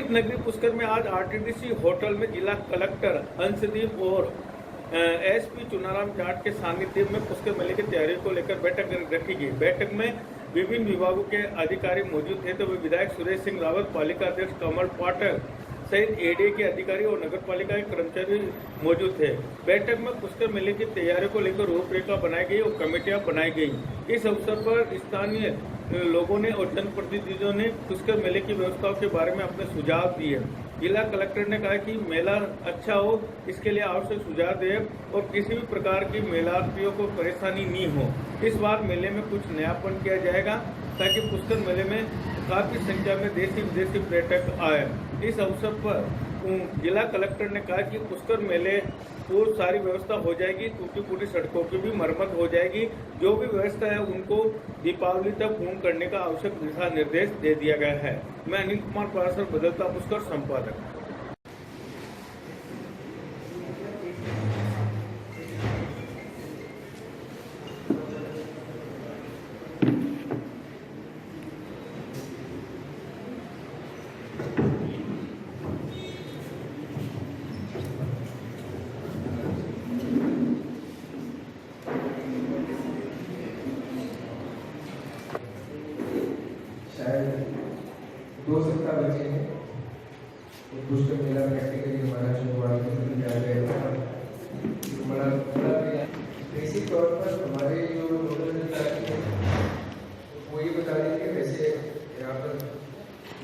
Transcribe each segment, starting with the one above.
संगीत नगरी पुष्कर में आज आरटीडीसी होटल में जिला कलेक्टर अंशदीप और एसपी चुनाराम जाट के सानिध्य में पुष्कर मेले की तैयारी को लेकर बैठक रखी गई। बैठक में विभिन्न विभागों के अधिकारी मौजूद थे, तो विधायक सुरेश सिंह रावत, पालिका अध्यक्ष कमल पाठक सहित एडीए के अधिकारी और नगर पालिका के कर्मचारी मौजूद थे। बैठक में पुष्कर मेले की तैयारियों को लेकर रूपरेखा बनाई गई और कमेटियां बनाई गई। इस अवसर पर स्थानीय लोगों ने और जनप्रतिनिधियों ने पुष्कर मेले की व्यवस्थाओं के बारे में अपने सुझाव दिए। जिला कलेक्टर ने कहा कि मेला अच्छा हो, इसके लिए आवश्यक सुझाव दे और किसी भी प्रकार की मेलार्थियों को परेशानी नहीं हो। इस बार मेले में कुछ नयापन किया जाएगा ताकि पुष्कर मेले में काफी संख्या में देशी विदेशी पर्यटक आए। इस अवसर पर जिला कलेक्टर ने कहा कि पुष्कर मेले पूर्व सारी व्यवस्था हो जाएगी, टूटी फूटी सड़कों की भी मरम्मत हो जाएगी। जो भी व्यवस्था है उनको दीपावली तक पूर्ण करने का आवश्यक दिशा निर्देश दे दिया गया है। मैं अनिल कुमार पारासर, बदलता पुष्कर संपादक। दो सप्ताह बचे हैं तो पुष्कर मेला प्रैक्टिकली हमारा शुरुआत में बेसिक तौर पर हमारे जो नोडल अधिकारी हैं वो ये बता रहे थे। वैसे यहाँ पर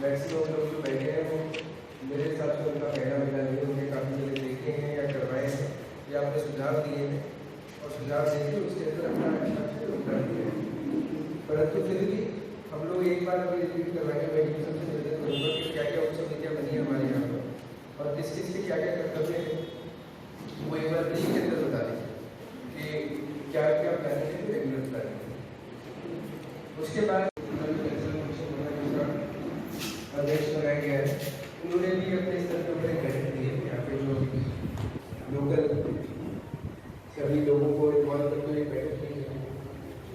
मैक्सिमम लोग जो बैठे हैं वो मेरे हिसाब से उनका पहला मेला नहीं है, उन्हें काफ़ी जगह देखे हैं या करवाए हैं या अपने सुझाव दिए हैं और सुझाव देके उसके अंदर अपना उत्तर दिए हैं। परंतु फिर भी हम लोग एक बार अभी रिपीट करवाएंगे। मैं ये सबसे निवेदन करूँगा कि क्या क्या उत्सव नीतियाँ बनी है हमारे यहाँ पर और किस चीज़ के क्या क्या कर्तव्य हैं वो एक बार ब्रीफ के अंदर बता दें कि क्या क्या प्लानिंग है, रेगुलर प्लानिंग है। उसके बाद अध्यक्ष बनाया गया है, उन्होंने भी अपने स्तर पर बड़े बैठक दिए। यहाँ पे जो लोकल सभी लोगों को इन्वॉल्व करके एक बैठक की है।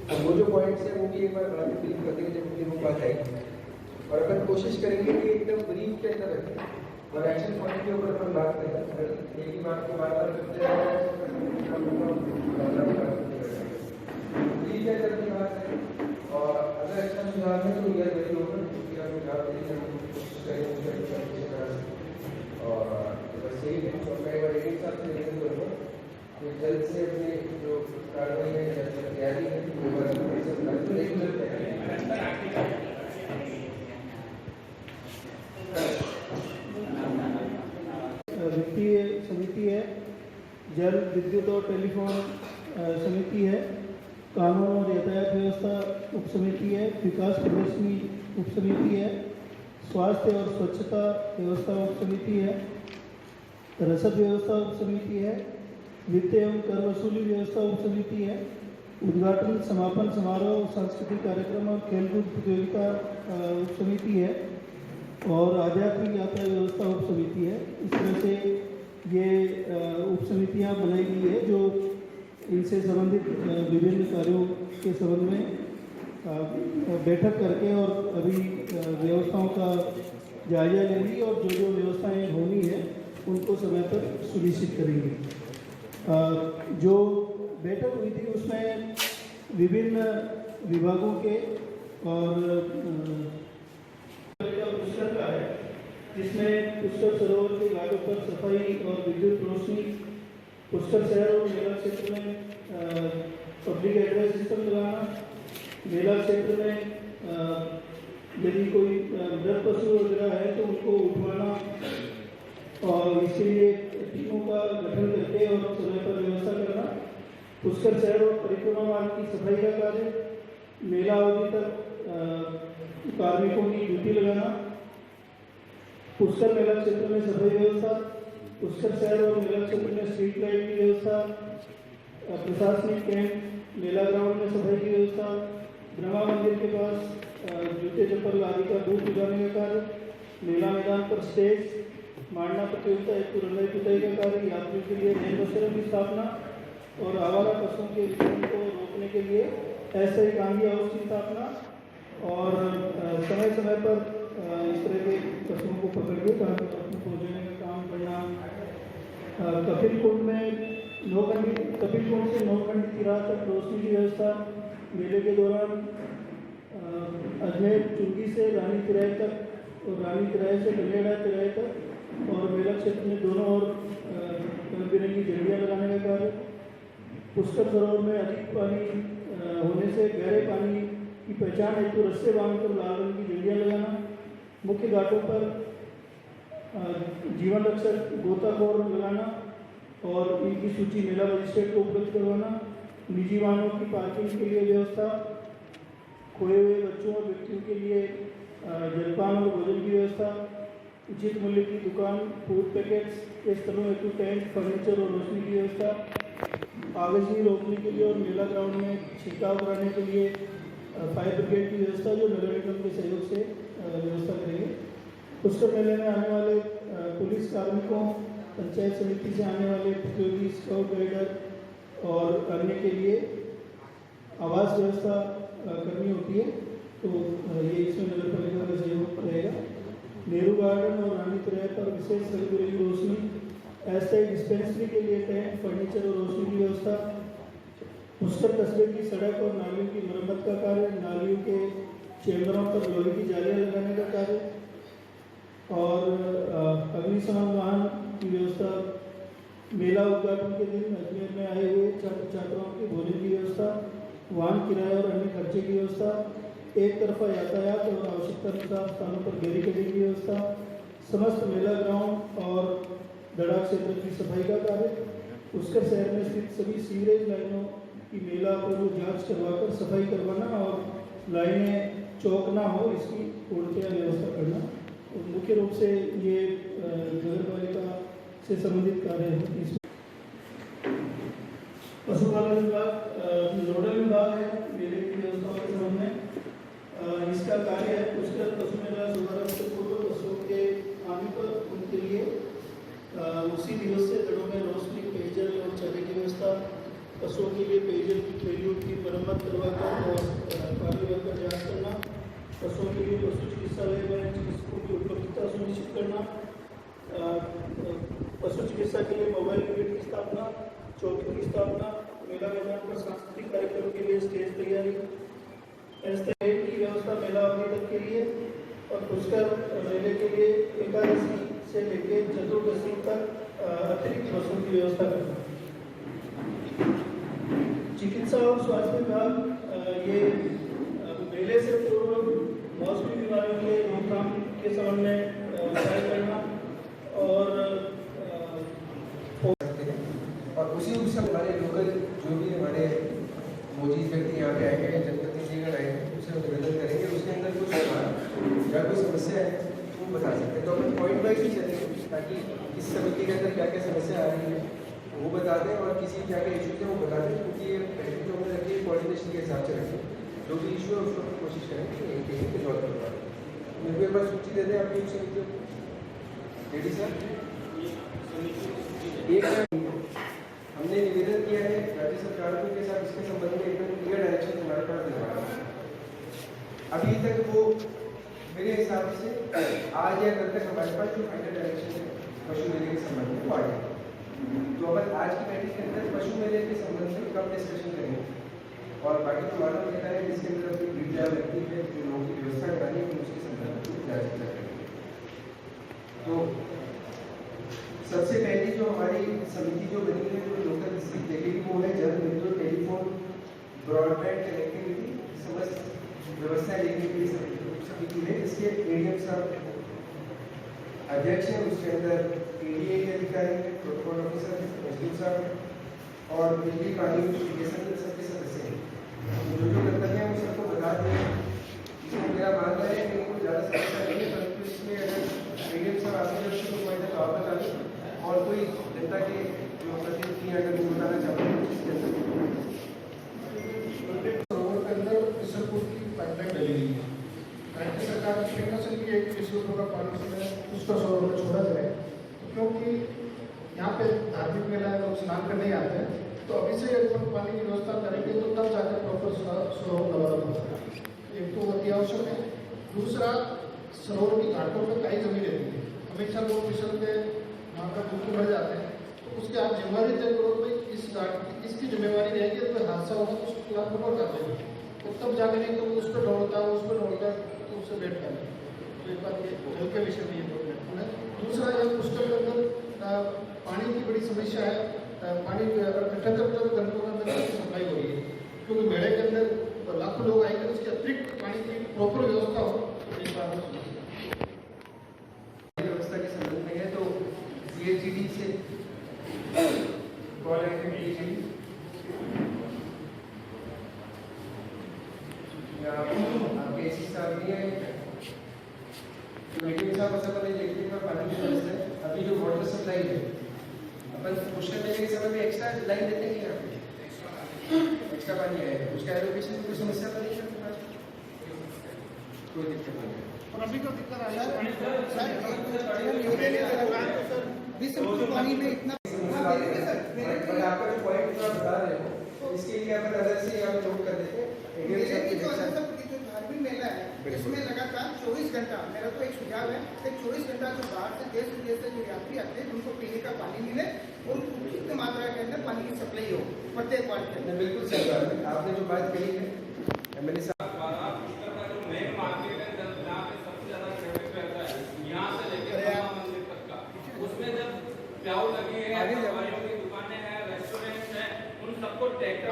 अब वो जो पॉइंट्स है वो भी एक बार बात ब्रीफ कर देंगे जब उनकी वो बात आएगी और अपन कोशिश करेंगे कि एकदम ब्रीफ के अंदर रखें और एक्शन पॉइंट के ऊपर अपन बात करें। अगर एक ही बात को बार बार करते रहें ब्रीफ के अंदर की बात करें और अगर अच्छा सुझाव है तो यह बड़ी होगा क्योंकि आप सुझाव देने की कोशिश करेंगे और बस यही है। और मैं बार एक साथ निवेदन करूँगा कि जल्द से अपने जो कार्रवाई है तैयारी है वित्तीय समिति है, जल विद्युत और टेलीफोन समिति है, कानून और यातायात व्यवस्था उप समिति है, विकास प्रदर्शनी उप समिति है, स्वास्थ्य और स्वच्छता व्यवस्था उप समिति है, रसद व्यवस्था उप समिति है, वित्त एवं कर वसूली व्यवस्था उप समिति है, उद्घाटन समापन समारोह सांस्कृतिक कार्यक्रम और खेलकूद प्रतियोगिता उप समिति है और आध्यात्मिक यात्रा व्यवस्था उप समिति है। इस तरह से ये उप समितियाँ बनाई गई है जो इनसे संबंधित विभिन्न कार्यों के संबंध में बैठक करके और अभी व्यवस्थाओं का जायजा लेंगी और जो जो व्यवस्थाएं होनी है उनको समय पर सुनिश्चित करेंगे। जो बैठक हुई थी उसमें विभिन्न विभागों के और पुष्कर का है, जिसमें पुष्कर सरोवर के घाटों पर सफाई और विद्युत रोशनी, पुष्कर शहर और मेला क्षेत्र में पब्लिक एड्रेस सिस्टम लगाना, मेला क्षेत्र में यदि कोई मृत पशु वगैरह है तो उनको उठवाना और इसके लिए टीमों का गठन करके और समय पर व्यवस्था करना, पुष्कर शहर और परिक्रमा मार्ग की सफाई का कार्य, मेला अवधि तक कार्मिकों की ड्यूटी लगाना, पुष्कर मेला क्षेत्र में सफाई व्यवस्था, पुष्कर शहर और मेला क्षेत्र में स्ट्रीट लाइट की व्यवस्था, प्रशासनिक कैंप, मेला ग्राउंड में सफाई की व्यवस्था, ब्रह्मा मंदिर के पास जूते चप्पल आदि का दूध उगाने का कार्य, मेला मैदान पर स्टेज, मांडना प्रतियोगिता हेतु रंगाई पुताई का कार्य, यात्रियों के लिए नए बसेरों की स्थापना और आवारा पशुओं के विचरण को रोकने के लिए ऐसे ही गांधी हाउस की स्थापना और समय समय पर इस तरह के पशुओं को पकड़ के कहाँ तक अपने पहुँचाने का काम करना। कपिल कुंड से नौखंडी तिराह तक रोशनी की व्यवस्था। मेले के दौरान अजमेर चुंगी से रानी तिराहे तक और रानी तिराहे से गलेड़ा तिराहे तक और मेला क्षेत्र में दोनों ओर रंग बिरंगी झंडियाँ लगाने का कार्य। पुष्कर सरोवर में अधिक पानी होने से गहरे पानी की पहचान हेतु रस्से बांधकर लाल रंग की झंडियाँ लगाना। मुख्य घाटों पर जीवन रक्षक गोताखोर लगाना और इनकी सूची मेला मजिस्ट्रेट को उपलब्ध करवाना। निजी वाहनों की पार्किंग के लिए व्यवस्था। खोए हुए बच्चों और व्यक्तियों के लिए जलपान और भोजन की व्यवस्था। उचित मूल्य की दुकान, फूड पैकेट्स के स्थलों हेतु टेंट, फर्नीचर और रोशनी की व्यवस्था। आगजनी रोकने के लिए और मेला ग्राउंड में छिड़काव कराने के लिए फायर ब्रिगेड की व्यवस्था, जो नगर निगम के सहयोग से व्यवस्था करेंगे। पुष्कर मेले में आने वाले पुलिस कार्मिकों, पंचायत समिति से आने वाले प्रतियोगी, स्काउट गाइडर और अन्य के लिए आवास व्यवस्था करनी होती है, तो ये इसमें नगर पालिका का सहयोग रहेगा। नेहरू गार्डन और रानी तिराहे पर विशेष रंग बिरंगी रोशनी। ऐसे डिस्पेंसरी के लिए टेंट, फर्नीचर और रोशनी की व्यवस्था। पुष्कर कस्बे की सड़क और नालियों की मरम्मत का कार्य। नालियों के चेम्बरों पर लोहे की जालियाँ लगाने का कार्य और अग्निशमन वाहन की व्यवस्था। मेला उद्घाटन के दिन अजमेर में आए हुए छात्र छात्राओं के भोजन की व्यवस्था। वाहन किराए और अन्य खर्चे की व्यवस्था। एक तरफा यातायात और आवश्यकतानुसार स्थानों पर बैरिकेडिंग की व्यवस्था। समस्त मेला ग्राउंड और दड़ा क्षेत्र की सफाई का कार्य। पुष्कर शहर में स्थित सभी सीवरेज लाइनों की मेला पूर्व जांच करवाकर सफाई करवाना और लाइनें चौक ना हो, इसकी पूर्णतया व्यवस्था करना। तो मुख्य रूप से ये नगर पालिका से संबंधित कार्य है। पशुपालन विभाग नोडल विभाग है मेले की व्यवस्था के संबंध में। इसका कार्य है पुष्कर पशु मेला शुभारंभ से पूर्व पशुओं के आने पर उनके लिए उसी दिवस से दड़ों में रोशनी, पेयजल और चारे की व्यवस्था। पशुओं के लिए पेयजल की थैलियों की मरम्मत करवाकर और पानी भरकर जाँच करना। पशुओं के लिए पशु चिकित्सालय में चिकित्सकों की उपलब्धता सुनिश्चित करना। पशु चिकित्सा के लिए मोबाइल यूनिट की स्थापना, चौकी की स्थापना। मेला मैदान पर सांस्कृतिक कार्यक्रम के लिए स्टेज तैयारी। की व्यवस्था मेला अवधि तक के लिए और पुष्कर मेले के लिए एकादशी से लेकर चतुर्दशी तक अतिरिक्त बसों की व्यवस्था करना। चिकित्सा और स्वास्थ्य विभाग ये मेले से पूर्व मौसमी बीमारियों के रोकथाम के संबंध में कार्य करना और उसी रूप से हमारे लोकल जो भी हमारे मौजूद व्यक्ति यहाँ पे आए हैं, जनप्रतिनिधिगण आए हैं, उसे हम निवेदन करेंगे। उसके अंदर कुछ या कोई समस्या है वो बता सकते हैं, तो अपन पॉइंट वाइज ही चलेंगे ताकि इस समिति के अंदर क्या क्या समस्या आ रही है वो बता दें और किसी क्या क्या इशूज़ है वो बता दें, क्योंकि ये बैठक जो हमने रखी है कोऑर्डिनेशन के हिसाब से रखें। जो भी इशू है उसको हम कोशिश करेंगे एक एक रिजॉल्व करवा दें। मेरे को एक बार सूची दे दें आपकी समितियों को। लेडी सर, एक हमने निवेदन किया है राज्य सरकारों के साथ, इसके संबंध में एकदम क्लियर डायरेक्शन हमारे पास दिलवाना है। अभी तक वो मेरे हिसाब से आज या कल तक हमारे पास जो फाइनल डायरेक्शन है पशु मेले के संबंध में वो आ जाएगा। तो अपन आज की बैठक के अंदर पशु मेले के संबंध में कब डिस्कशन करेंगे और बाकी तो मालूम रहता है जिसके अंदर अपनी वीडियो व्यक्ति है जो लोगों की व्यवस्था करानी है उसके संदर्भ में क्या चर्चा करेंगे। तो सबसे पहली जो हमारी समिति जो बनी है जो लोकल देखेगी वो है जल विद्युत, टेलीफोन, ब्रॉडबैंड कनेक्टिविटी, समस्त व्यवस्थाएं देखने के लिए समिति है। इसके एडीएम साहब अध्यक्ष है, उसके अंदर एडीए के अधिकारी है, प्रोटोकॉल ऑफिसर, एसडीओ साहब और बिजली पानी सबके सदस्य हैं। जो जो कर्तव्य है वो सबको बता दें। इसमें मेरा मानना है कि कोई ज़्यादा समस्या नहीं है, परंतु इसमें अगर एडीएम साहब आते हैं तो मैं तो आप बता दें और कोई जनता के जो प्रतिनिधि अगर वो बताना चाहते हैं उसके अंदर पाइपलाइन डली गई है। राज्य सरकार की कहना से भी एक विश्व का पानी से उसका सरोवर में छोड़ा जाए, क्योंकि यहाँ पे धार्मिक मेला लोग स्नान करने ही आते हैं, तो अभी से अगर पानी की व्यवस्था करेंगे तो तब जाकर प्रॉपर सरोवर डेवलप हो सकता है। एक तो अति आवश्यक है। दूसरा, सरोवर की घाटों पर काई जमी रहती है, हमेशा लोग फिसलते वहाँ पर डूब के मर जाते हैं। तो उसकी आप जिम्मेवारी तय करो भाई इस घाट इसकी जिम्मेवारी रहेगी, कोई हादसा होगा तो उसको आप कवर कर देंगे, तो तब जाके नहीं तो उस पर दौड़ता तो उससे बैठ कर। तो एक बात ये जल के विषय में ये प्रॉब्लम है। दूसरा ये पुष्कर के अंदर पानी की बड़ी समस्या है, पानी 78 घंटों के अंदर सप्लाई हो रही है, क्योंकि मेले के अंदर लाखों लोग आएंगे, उसके अतिरिक्त पानी की प्रॉपर व्यवस्था हो तो इस बार व्यवस्था के संबंध में है तो CHGD से कॉल है आपके एसी साहब भी है, मीटिंग साहब ऐसा पता इलेक्ट्रिक में पानी की व्यवस्था है। अभी जो वाटर सप्लाई है अपन पुष्कर मेले के समय में एक्स्ट्रा लाइन देते हैं, यहाँ पे एक्स्ट्रा पानी आएगा, उसका एलोकेशन में कोई समस्या तो नहीं है, कोई दिक्कत नहीं है। और अभी जो दिक्कत आ पानी में इतना आपका जो पॉइंट आप बता रहे हो इसके लिए अपन अलग से यहाँ पे नोट कर देते हैं। जो धार्मिक मेला है इसमें लगातार 24 घंटा, मेरा तो एक सुझाव है कि 24 घंटा जो बाहर से देश विदेश से जो यात्री आते हैं उनको पीने का पानी मिले और उचित मात्रा के अंदर पानी की सप्लाई हो प्रत्येक वार्ड के अंदर। बिल्कुल सही बात है, आपने जो बात कही है मैंने उसमें जब प्याऊ लगे हैं, दवाइयों की दुकानें हैं, रेस्टोरेंट हैं, उन सबको ट्रैक्टर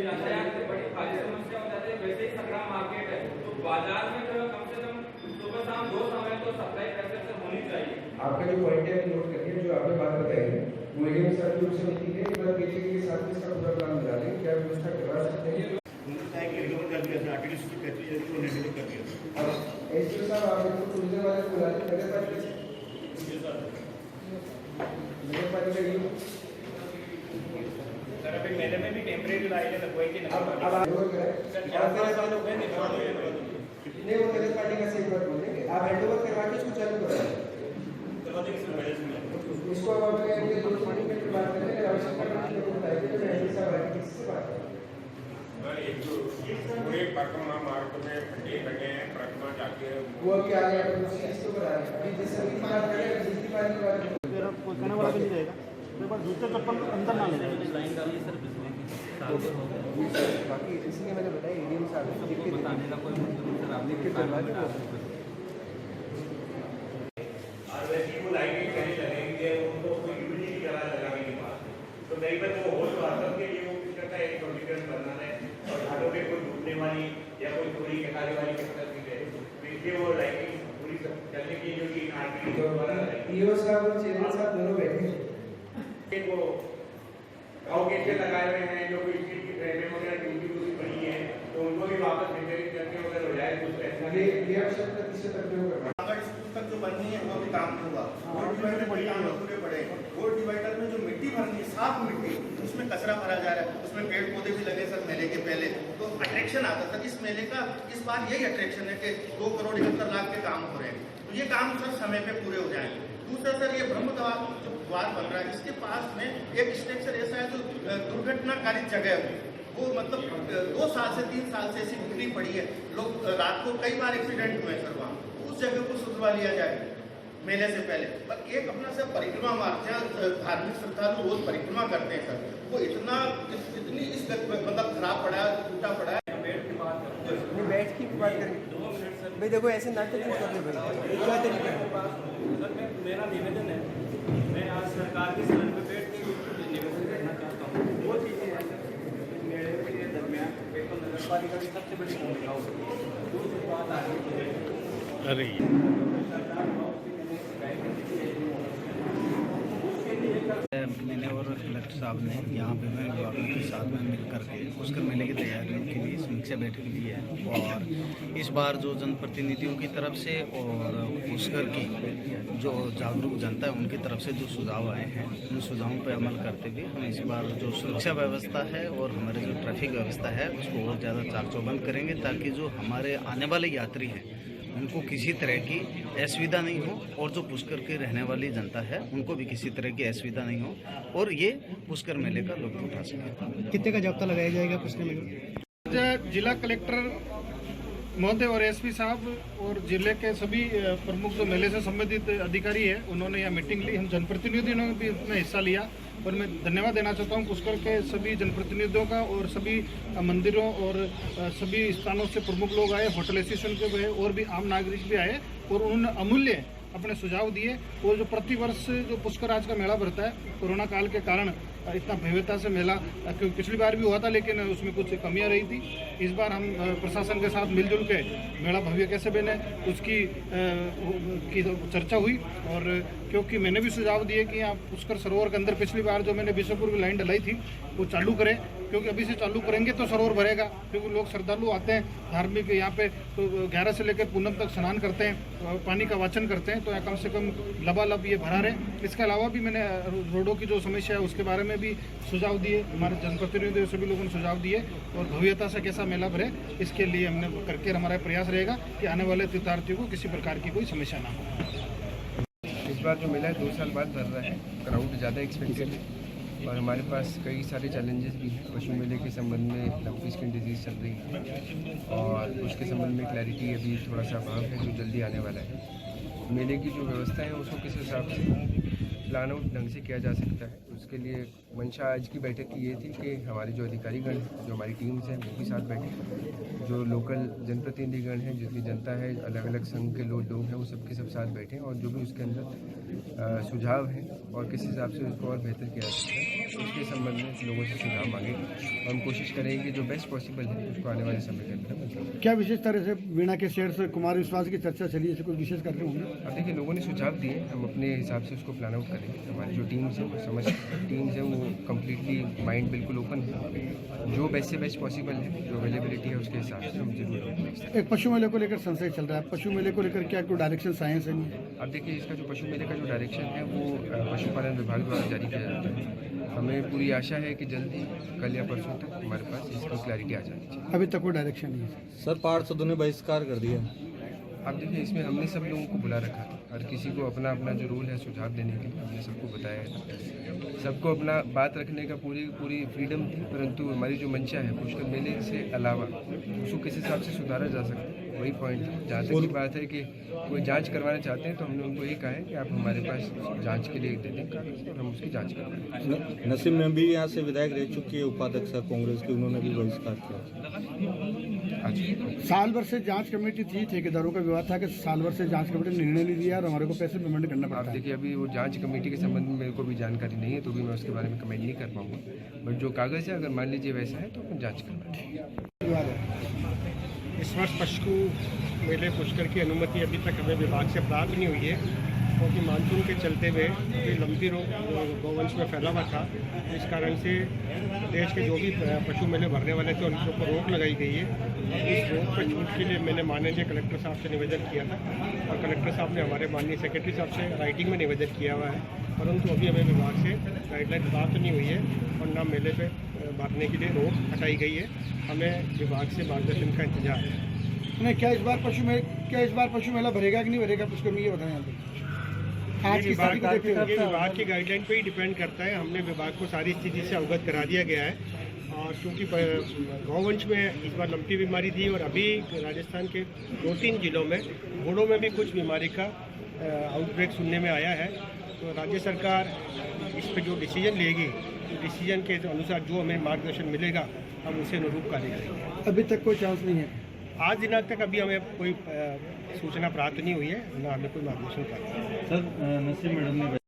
यातायात की बड़ी भारी समस्या हो जाती है। वैसे ही सकरा मार्केट है तो बाजार में जो कम से कम सुबह शाम 2 समय तो सप्लाई करते से होनी चाहिए। आपका जो पॉइंट है नोट करिए, जो आपने बात बताई है वो एडीएम साहब की ओर से नीति है, एक बार पीछे के साथ इसका पूरा प्लान बना लें, क्या व्यवस्था करवा सकते हैं। एसडीओ साहब आपने तो टूरिज्म वाले को बुला के नगर पालिका सर अभी मेले में भी टेम्परेरी लाइटें लगवाई थी अब आप कितने वो नगर पालिका से एक बार बोलेंगे, आप हैंडओवर करवा के उसको चालू कराएं। इसको अब आप कहेंगे 2 मिनट की बात करें, आवश्यकता है तो बताइए, तो मैं साहब आगे किसी से बात करें। पूरे परिक्रमा मार्ग में खड्डे लगे हैं, परिक्रमा जाके वो क्या है इसको बता रहे हैं। अभी जैसे अभी बात करें बिजली पानी की बात कोई कहने वाला भी नहीं रहेगा, तो एक बार जूते चप्पल अंदर ना ले लाइन डालिए सर बिजली की। बाकी इसलिए मैंने बताया एडीएम साहब लिख के बताने का कोई मतलब सर, आप लिख के करवा दो। और वैसे वो लाइटिंग कहीं लगेंगे, उनको कोई यूज नहीं करा लगाने के बाद तो नहीं पर वो होल वास्तव के लिए वो कुछ करता है, एक प्रोसीजर बनाना है और घाटों पे कोई डूबने वाली या कोई चोरी चकारी वाली किस्म है तो इसलिए वो लाइटिंग पूरी चलने की जो कि आरटीओ द्वारा ईओ साहब और चेयरमैन साहब दोनों बैठे हैं, वो गाँव के लगाए हुए हैं, जो कोई चीज की ट्रेनें वगैरह टूटी पड़ी है तो उनको भी वापस रिपेयरिंग करके वगैरह हो जाए कुछ ऐसा ये आवश्यक प्रतिशत उपयोग करना। अगर स्कूल तक जो बननी है वो भी काम होगा। रोड डिवाइडर बड़ी काम पूरे बड़े रोड डिवाइडर में जो मिट्टी भरनी है, साफ मिट्टी, उसमें कचरा भरा जा रहा है, उसमें पेड़ पौधे भी लगे सर मेले के पहले, तो अट्रैक्शन आता था। इस मेले का इस बार यही अट्रैक्शन है कि 2 करोड़ 71 लाख के काम हो रहे हैं, तो ये काम सर समय पे पूरे हो जाएंगे। दूसरा सर ये ब्रह्म द्वार बन रहा है, इसके पास में एक स्ट्रक्चर ऐसा है जो दुर्घटनाकारी जगह है, वो मतलब 2 साल से 3 साल से ऐसी बिक्री पड़ी है, लोग रात को कई बार एक्सीडेंट हुए सर वहाँ, उस जगह को सुधरवा लिया जाए मेले से पहले। पर एक अपना सर परिक्रमा मार्ग जहाँ धार्मिक श्रद्धालु रोज परिक्रमा करते हैं सर, वो इतनी इस मतलब खराब पड़ा है, टूटा पड़ा है। बैठ की बात करें भाई, देखो ऐसे नाटक क्यों करते भाई, क्या तरीका है? मेरा निवेदन है, मैं आज सरकार के स्थान पर बैठ के निवेदन करना चाहता हूँ। वो चीज़ें हैं मेले के दरमियान एक तो नगर पालिका की सबसे बड़ी भूमिका होती है। दूसरी बात आ रही है मैंने और कलेक्टर साहब ने यहाँ विभिन्न विभागों के साथ में मिलकर के पुष्कर मेले की तैयारियों के लिए समीक्षा बैठक ली है और इस बार जो जनप्रतिनिधियों की तरफ से और पुष्कर की जो जागरूक जनता है उनकी तरफ से जो सुझाव आए हैं उन सुझावों पर अमल करते हुए हम इस बार जो सुरक्षा व्यवस्था है और हमारे जो ट्रैफिक व्यवस्था है उसको और ज़्यादा चाक चौबंद करेंगे ताकि जो हमारे आने वाले यात्री हैं उनको किसी तरह की असुविधा नहीं हो और जो पुष्कर की रहने वाली जनता है उनको भी किसी तरह की असुविधा नहीं हो और ये पुष्कर मेले का लुत्फ उठा सके। कितने का जाब्ता लगाया जाएगा पुष्कर मेले? जिला कलेक्टर महोदय और एसपी साहब और जिले के सभी प्रमुख जो मेले से संबंधित अधिकारी है, उन्होंने यह मीटिंग ली। हम जनप्रतिनिधियों ने भी इसमें हिस्सा लिया और मैं धन्यवाद देना चाहता हूं पुष्कर के सभी जनप्रतिनिधियों का और सभी मंदिरों और सभी स्थानों से प्रमुख लोग आए, होटल एसोसिएशन के भी और भी आम नागरिक भी आए और उन्होंने अमूल्य अपने सुझाव दिए। और जो प्रतिवर्ष जो पुष्कराज का मेला भरता है, कोरोना काल के कारण इतना भव्यता से मेला, क्योंकि पिछली बार भी हुआ था लेकिन उसमें कुछ कमियां रही थी। इस बार हम प्रशासन के साथ मिलजुल के मेला भव्य कैसे बने उसकी की चर्चा हुई। और क्योंकि मैंने भी सुझाव दिए कि आप पुष्कर सरोवर के अंदर पिछली बार जो मैंने बिशनपुर की लाइन डलाई थी वो चालू करें, क्योंकि अभी से चालू करेंगे तो सरोवर भरेगा, क्योंकि लोग श्रद्धालु आते हैं धार्मिक यहाँ पे तो 11 से लेकर पूनम तक स्नान करते हैं, पानी का वाचन करते हैं, तो यहाँ कम से कम लबालब ये भरा रहे। इसके अलावा भी मैंने रोडों की जो समस्या है उसके बारे में भी सुझाव दिए, हमारे जनप्रतिनिधियों सभी लोगों ने सुझाव दिए और भव्यता से कैसा मेला भरे इसके लिए हमने करके हमारा प्रयास रहेगा कि आने वाले तीर्थार्थियों को किसी प्रकार की कोई समस्या ना हो। इस बार जो मेला है 2 साल बाद भर रहा है, क्राउड ज़्यादा एक्सपेक्टेड है और हमारे पास कई सारे चैलेंजेस भी हैं। पशु मेले के संबंध में लंपी स्किन डिजीज़ चल रही है और उसके संबंध में क्लैरिटी अभी थोड़ा सा अभाव है जो जल्दी आने वाला है। मेले की जो व्यवस्था है उसको किस हिसाब से प्लान आउट ढंग से किया जा सकता है, उसके लिए मंशा आज की बैठक की ये थी कि हमारे जो अधिकारीगण हैं, जो हमारी टीम्स हैं वो भी साथ बैठे, जो लोकल जनप्रतिनिधिगण हैं, जितनी जनता है, अलग अलग संघ के लोग हैं, वो सबके सब साथ बैठे और जो भी उसके अंदर सुझाव हैं और किस हिसाब से उसको और बेहतर किया जा सकता है उसके संबंध में लोगों से सुझाव मांगेंगे और हम कोशिश करेंगे कि जो बेस्ट पॉसिबल है उसको आने वाले समय के अंदर। क्या विशेष तरह से वीणा के शेर से कुमार विश्वास की चर्चा चली, ऐसे कुछ विशेष कर रहे होंगे? अब देखिए लोगों ने सुझाव दिए, हम अपने हिसाब से उसको प्लान आउट करेंगे। हमारी जो टीम्स हैं वो समझ टीम्स हैं वो कम्प्लीटली माइंड बिल्कुल ओपन है, जो बेस्ट से बेस्ट पॉसिबल है, जो अवेलेबिलिटी है उसके हिसाब से हम जरूर। एक पशु मेले को लेकर संशय चल रहा है, पशु मेले को लेकर क्या कोई डायरेक्शन साइंस है? अब देखिए इसका जो पशु मेले का जो डायरेक्शन है वो पशुपालन विभाग द्वारा जारी किया जाता है। हमें पूरी आशा है कि जल्दी कल या परसों तक हमारे पास इसकी क्लैरिटी आ जानी चाहिए। अभी तक कोई डायरेक्शन नहीं है सर, पार्षदों ने बहिष्कार कर दिया। अब देखिए इसमें हमने सब लोगों को बुला रखा था, हर किसी को अपना अपना जो रोल है सुझाव देने के लिए हमने सबको बताया है, सबको अपना बात रखने का पूरी फ्रीडम थी। परंतु हमारी जो मंशा है पुष्कर मेले से अलावा उसको किस हिसाब से सुधारा जा सकता है वही पॉइंट है। जहाँ तक की बात है कि कोई जांच करवाना चाहते हैं तो हमने उनको ये कहा है कि आप हमारे पास जांच के लिए दे दें कागज और हम उसकी जांच करवाएं। नसीम में भी यहाँ से विधायक रह चुकी है उपाध्यक्ष कांग्रेस की, उन्होंने भी बहिष्कार किया। साल भर से जांच कमेटी थी, ठेकेदारों का विवाद था कि साल भर से जांच कमेटी ने निर्णय नहीं लिया और हमारे को पैसे पेमेंट करना पड़ता है। देखिए अभी वो जांच कमेटी के संबंध में मेरे को भी जानकारी नहीं है तो भी मैं उसके बारे में कमेंट नहीं कर पाऊंगा, बट जो कागज़ है अगर मान लीजिए वैसा है तो हम जाँच करवाएं। इस वर्ष पशु मेले पुष्कर की अनुमति अभी तक हमें विभाग से प्राप्त नहीं हुई है, क्योंकि मानसून के चलते हुए अभी लंपी रोग गौवंश में फैला हुआ था। इस कारण से देश के जो भी पशु मेले भरने वाले थे उनके ऊपर रोक लगाई गई है। इस रोक पर छूट के लिए मैंने माननीय कलेक्टर साहब से निवेदन किया था और कलेक्टर साहब ने हमारे माननीय सेक्रेटरी साहब से राइटिंग में निवेदन किया हुआ है, परंतु अभी हमें विभाग से गाइडलाइन प्राप्त नहीं हुई है और न मेले पे भरने के लिए रोक हटाई गई है। हमें विभाग से मार्गदर्शन का इंतजार है। नहीं, क्या इस बार पशु मेला भरेगा कि नहीं भरेगा पुष्कर में, ये बताएं आप। आज की स्थिति को देखते हुए विभाग की गाइडलाइन पर ही डिपेंड करता है। हमने विभाग को सारी स्थिति से अवगत करा दिया गया है और क्योंकि गौवंश में इस बार लंपी बीमारी थी और अभी राजस्थान के 2-3 जिलों में घोड़ों में भी कुछ बीमारी का आउटब्रेक सुनने में आया है, तो राज्य सरकार इस पर जो डिसीजन लेगी, डिसीजन के अनुसार जो हमें मार्गदर्शन मिलेगा हम उसे अनुरूप कार्य करेंगे। अभी तक कोई चांस नहीं है, आज दिनांक तक अभी हमें कोई सूचना प्राप्त नहीं हुई है, ना हमें कोई मार्गदर्शन प्राप्त। सर, नसीम मैडम ने